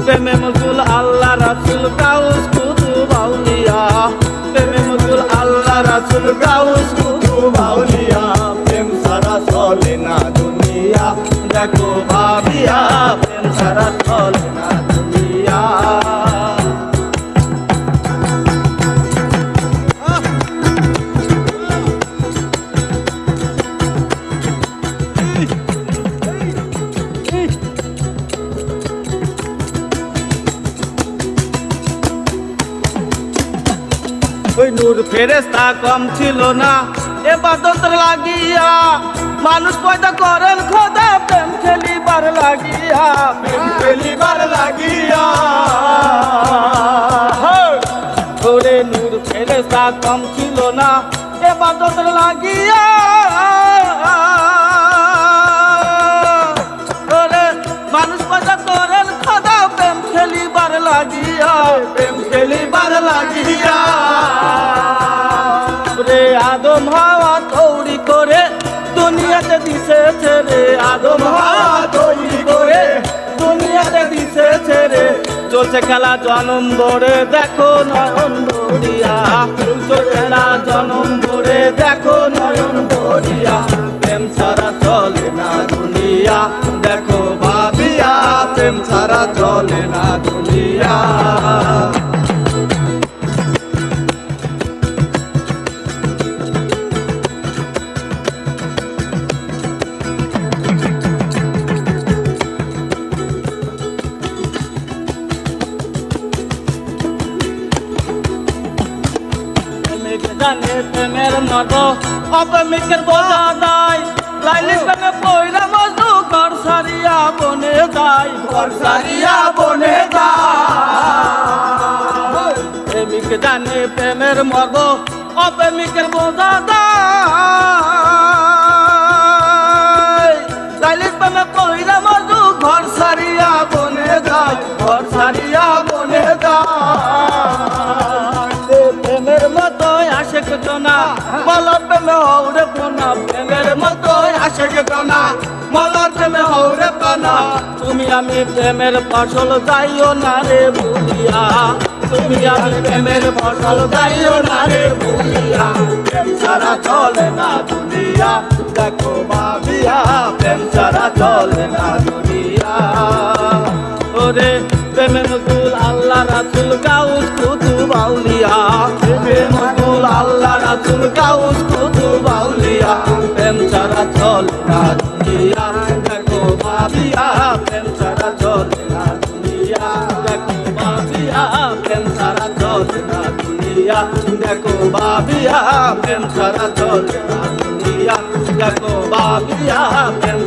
প্রেমে মজুল আল্লাহ রাসূল গাউস কুতুব আউলিয়া, প্রেমে মজুল আল্লাহ রাসূল গাউস কুতুব আউলিয়া। প্রেম সারা চলে না দুনিয়া, দেখো ভাবিয়া প্রেম সারা চলে না দুনিয়া। ওই নূর ফেরেশতা কম ছিল না ইবাদত লাগিয়া, মানুষ পয়দা করেন খোদা প্রেম খেলিবার লাগিয়া, প্রেম খেলিবার লাগিয়া। ওরে নূর ফেরেশতা কম ছিল না ইবাদত লাগিয়া, ওরে মানুষ পয়দা করেন খোদা প্রেম খেলিবার লাগিয়া, প্রেম খেলিবার লাগিয়া। রে আদম হাওয়া তৈরি করে দুনিয়াতে দিছে ছেড়ে, আদম হাওয়া তৈরি করে দুনিয়াতে দিছে ছেড়ে। চলছে খেলা জনম ভরে দেখো নয়ন ভরিয়া, চলছে খেলা জনম ভরে দেখো নয়ন ভরিয়া। প্রেম ছাড়া চলে না দুনিয়া, দেখো ভাবিয়া প্রেম ছাড়া চলে না দুনিয়া। জানে প্রেমের মত অপ্রেমিকের বোঝা যায়, লাইলি প্রেমে পয়রা মজনু ঘর সারিয়া বনে যায়, ঘর সারিয়া বনে যায়। প্রেমিক জানে প্রেমের মর্ম অপ্রেমিকের বোঝা যায়, লাইলি প্রেমে পয়রা মজনু ঘর সারিয়া বনে যায়, ঘর সারিয়া বনে যায়। প্রেমের মতো আশেক জনা মলার প্রেমে হৌরে পোনা, প্রেমের মতো আশেক জনা মলার প্রেমে হৌরে পোনা। তুমি আমি প্রেমের ফসল যাইও না রে ভুলিয়া, তুমি আমি প্রেমের ফসল যাইও না রে ভুলিয়া। প্রেম ছাড়া চলে না দুনিয়া, দেখো ভাবিয়া প্রেম ছাড়া চলে না দুনিয়া। ওরে প্রেমে মজুল আল্লাহ রাসূল গাউস কুতুব আউলিয়া, প্রেমে মজুল আল্লাহ রাসূল গাউস কুতুব আউলিয়া। প্রেম ছাড়া চলে না দুনিয়া, দেখো ভাবিয়া প্রেম ছাড়া চলে না দুনিয়া, দেখো ভাবিয়া প্রেম ছাড়া চলে না দুনিয়া, দেখো ভাবিয়া প্রেম ছাড়া চলে না দুনিয়া, দেখো ভাবিয়া প্রেম